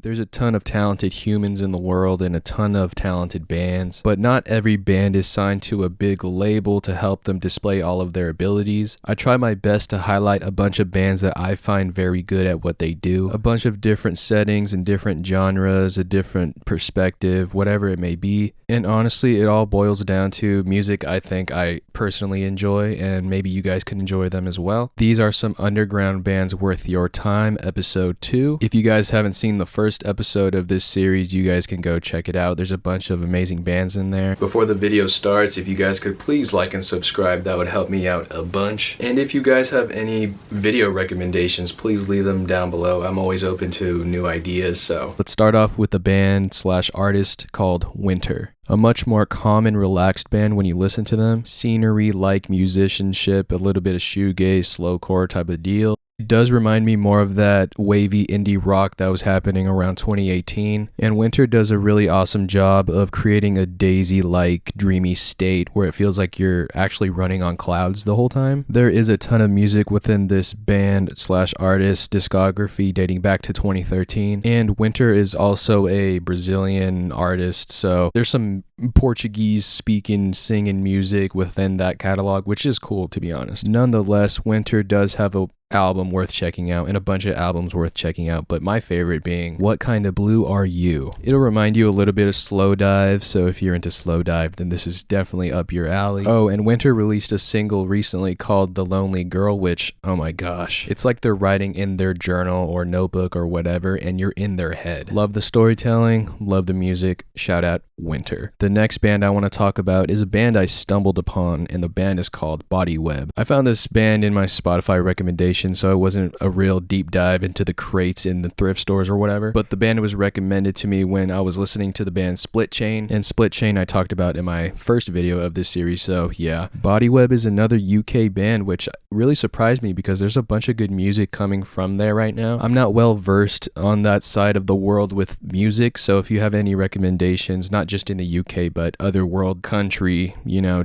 There's a ton of talented humans in the world and a ton of talented bands, but not every band is signed to a big label to help them display all of their abilities. I try my best to highlight a bunch of bands that I find very good at what they do, a bunch of different settings and different genres, a different perspective, whatever it may be. And honestly, it all boils down to music I think I personally enjoy, and maybe you guys can enjoy them as well. These are some underground bands worth your time, episode 2. If you guys haven't seen the first episode of this series, you guys can go check it out. There's a bunch of amazing bands in there. Before the video starts, if you guys could please like and subscribe, that would help me out a bunch. And if you guys have any video recommendations, please leave them down below. I'm always open to new ideas. So let's start off with the band slash artist called Winter. A much more calm and relaxed band when you listen to them. Scenery-like musicianship, a little bit of shoegaze, slowcore type of deal. It does remind me more of that wavy indie rock that was happening around 2018, and Winter does a really awesome job of creating a Daisy-like dreamy state where it feels like you're actually running on clouds the whole time. There is a ton of music within this band slash artist discography dating back to 2013, and Winter is also a Brazilian artist, so there's some Portuguese speaking singing music within that catalog, which is cool to be honest. Nonetheless, Winter does have a album worth checking out and a bunch of albums worth checking out, but my favorite being What Kind of Blue Are You? It'll remind you a little bit of Slow Dive, so if you're into Slow Dive, then this is definitely up your alley. Oh, and Winter released a single recently called The Lonely Girl, which, oh my gosh, it's like they're writing in their journal or notebook or whatever, and you're in their head. Love the storytelling, love the music, shout out Winter. The next band I want to talk about is a band I stumbled upon, and the band is called Bodyweb. I found this band in my Spotify recommendation, so it wasn't a real deep dive into the crates in the thrift stores or whatever, but the band was recommended to me when I was listening to the band Split Chain, and Split Chain I talked about in my first video of this series, so yeah. Bodyweb is another UK band, which really surprised me because there's a bunch of good music coming from there right now. I'm not well versed on that side of the world with music, so if you have any recommendations, not just in the UK, but other world country,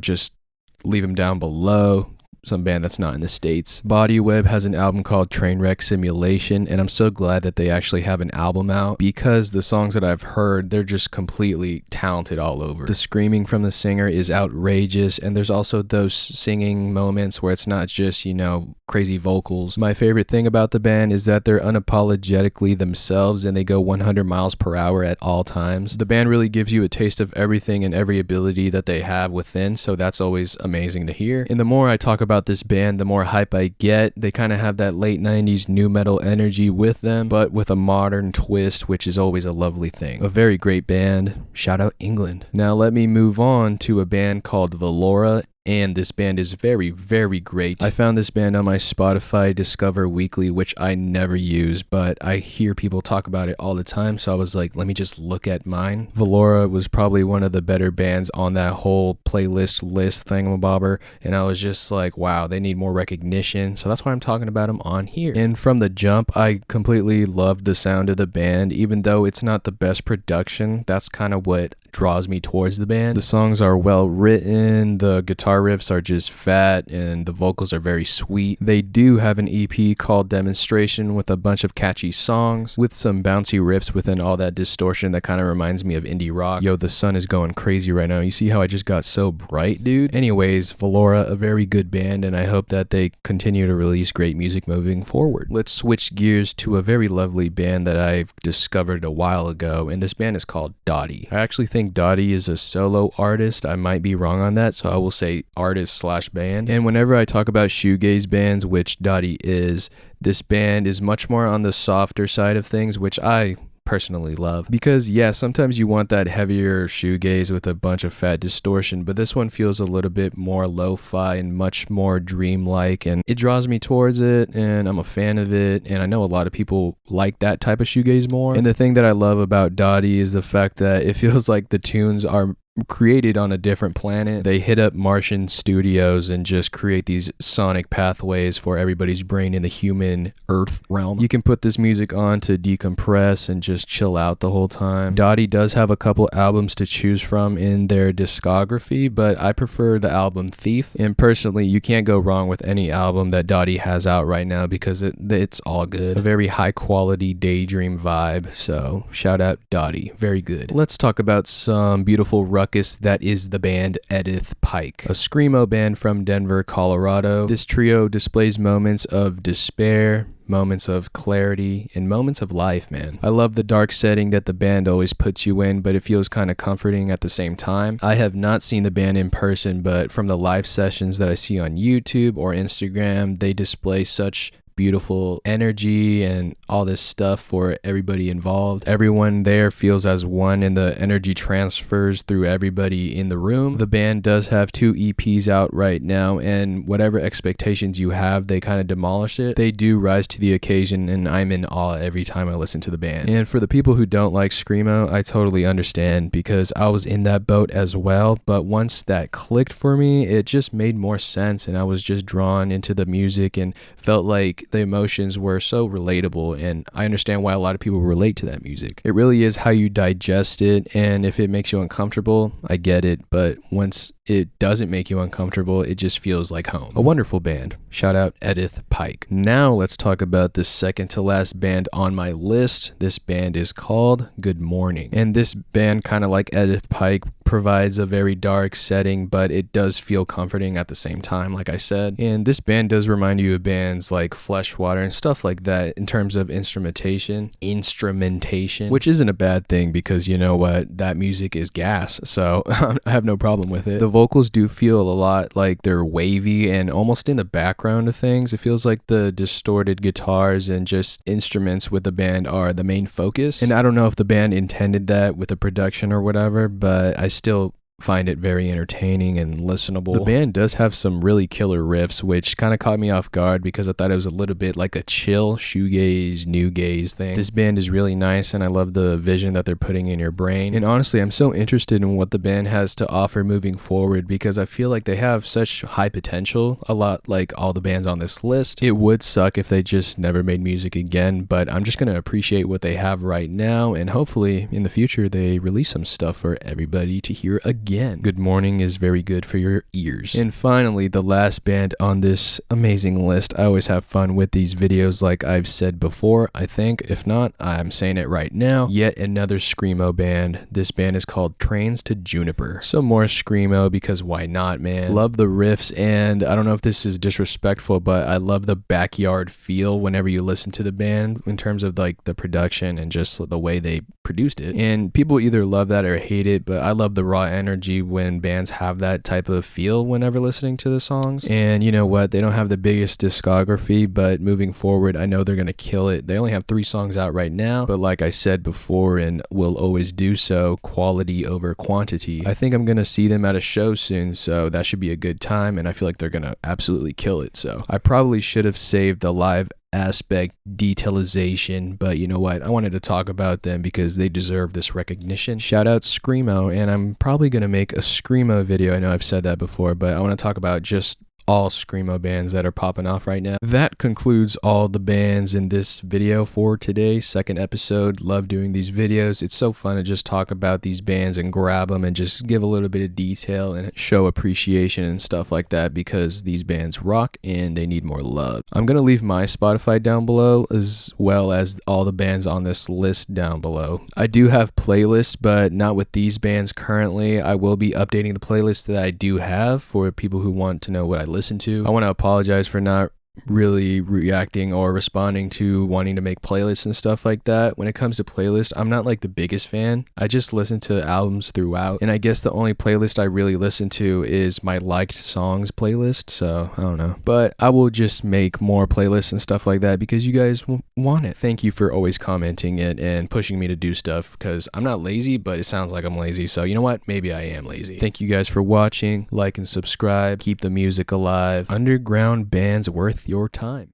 just leave them down below. Some band that's not in the States. Bodyweb has an album called Trainwreck Simulation, and I'm so glad that they actually have an album out because the songs that I've heard, they're just completely talented all over. The screaming from the singer is outrageous, and there's also those singing moments where it's not just, crazy vocals. My favorite thing about the band is that they're unapologetically themselves and they go 100 miles per hour at all times. The band really gives you a taste of everything and every ability that they have within, so that's always amazing to hear. And the more I talk about this band, the more hype I get. They kind of have that late 90s nu metal energy with them, but with a modern twist, which is always a lovely thing. A very great band. Shout out England. Now let me move on to a band called Velora, and this band is very, very great. I found this band on my Spotify Discover Weekly, which I never use, but I hear people talk about it all the time, so I was like, let me just look at mine. Velora was probably one of the better bands on that whole playlist list thingamabobber, and I was just like, wow, they need more recognition, so that's why I'm talking about them on here. And from the jump, I completely loved the sound of the band, even though it's not the best production. That's kind of what draws me towards the band. The songs are well written, the guitar riffs are just fat, and the vocals are very sweet. They do have an EP called Demonstration with a bunch of catchy songs with some bouncy riffs within all that distortion that kind of reminds me of indie rock. Yo, the sun is going crazy right now. You see how I just got so bright, dude? Anyways, Velora, a very good band, and I hope that they continue to release great music moving forward. Let's switch gears to a very lovely band that I've discovered a while ago, and this band is called Dottie. I actually think Dottie is a solo artist. I might be wrong on that, so I will say artist slash band. And whenever I talk about shoegaze bands, which Dottie is, this band is much more on the softer side of things, which I personally love, because yeah, sometimes you want that heavier shoegaze with a bunch of fat distortion, but this one feels a little bit more lo-fi and much more dreamlike, and it draws me towards it, and I'm a fan of it, and I know a lot of people like that type of shoegaze more. And the thing that I love about Dottie is the fact that it feels like the tunes are created on a different planet. They hit up Martian studios and just create these sonic pathways for everybody's brain in the human Earth realm. You can put this music on to decompress and just chill out the whole time. Dottie does have a couple albums to choose from in their discography, but I prefer the album Thief. And personally, you can't go wrong with any album that Dottie has out right now because it's all good. A very high quality daydream vibe. So shout out Dottie. Very good. Let's talk about some beautiful ruckus that is the band Edith Pike, a screamo band from Denver, Colorado. This trio displays moments of despair, moments of clarity, and moments of life, man. I love the dark setting that the band always puts you in, but it feels kind of comforting at the same time. I have not seen the band in person, but from the live sessions that I see on YouTube or Instagram, they display such beautiful energy and all this stuff for everybody involved. Everyone there feels as one and the energy transfers through everybody in the room. The band does have 2 EPs out right now, and whatever expectations you have, they kind of demolish it. They do rise to the occasion, and I'm in awe every time I listen to the band. And for the people who don't like screamo, I totally understand because I was in that boat as well, but once that clicked for me, it just made more sense, and I was just drawn into the music and felt like the emotions were so relatable, and I understand why a lot of people relate to that music. It really is how you digest it, and if it makes you uncomfortable, I get it, but once it doesn't make you uncomfortable, it just feels like home. A wonderful band. Shout out Edith Pike. Now let's talk about the second to last band on my list. This band is called Goodmourning, and this band, kind of like Edith Pike, provides a very dark setting, but it does feel comforting at the same time, like I said. And this band does remind you of bands like Fleshwater and stuff like that in terms of instrumentation, which isn't a bad thing because you know what, that music is gas, so I have no problem with it. The vocals do feel a lot like they're wavy and almost in the background of things. It feels like the distorted guitars and just instruments with the band are the main focus, and I don't know if the band intended that with the production or whatever, but I still find it very entertaining and listenable. The band does have some really killer riffs, which kind of caught me off guard because I thought it was a little bit like a chill shoegaze, new gaze thing. This band is really nice, and I love the vision that they're putting in your brain. And honestly, I'm so interested in what the band has to offer moving forward because I feel like they have such high potential, a lot like all the bands on this list. It would suck if they just never made music again, but I'm just going to appreciate what they have right now, and hopefully in the future they release some stuff for everybody to hear again. Goodmourning is very good for your ears. And finally, the last band on this amazing list. I always have fun with these videos like I've said before, I think. If not, I'm saying it right now. Yet another screamo band. This band is called To Juniper. So more screamo because why not, man? Love the riffs, and I don't know if this is disrespectful, but I love the backyard feel whenever you listen to the band in terms of like the production and just the way they produced it. And people either love that or hate it, but I love the raw energy when bands have that type of feel whenever listening to the songs. And you know what, they don't have the biggest discography, but moving forward I know they're gonna kill it. They only have 3 songs out right now, but like I said before and will always do so, quality over quantity. I think I'm gonna see them at a show soon, so that should be a good time, and I feel like they're gonna absolutely kill it. So I probably should have saved the live aspect detailization, but you know what, I wanted to talk about them because they deserve this recognition. Shout out screamo, and I'm probably gonna make a screamo video. I know I've said that before, but I want to talk about just all screamo bands that are popping off right now. That concludes all the bands in this video for today's second episode. Love doing these videos. It's so fun to just talk about these bands and grab them and just give a little bit of detail and show appreciation and stuff like that because these bands rock and they need more love. I'm gonna leave my Spotify down below as well as all the bands on this list down below. I do have playlists, but not with these bands currently. I will be updating the playlist that I do have for people who want to know what I listen to. I want to apologize for not really reacting or responding to wanting to make playlists and stuff like that. When it comes to playlists, I'm not like the biggest fan. I just listen to albums throughout, and I guess the only playlist I really listen to is my liked songs playlist, so I don't know. But I will just make more playlists and stuff like that because you guys want it. Thank you for always commenting it and pushing me to do stuff because I'm not lazy, but it sounds like I'm lazy, so you know what, maybe I am lazy. Thank you guys for watching. Like and subscribe. Keep the music alive. Underground bands worth your time.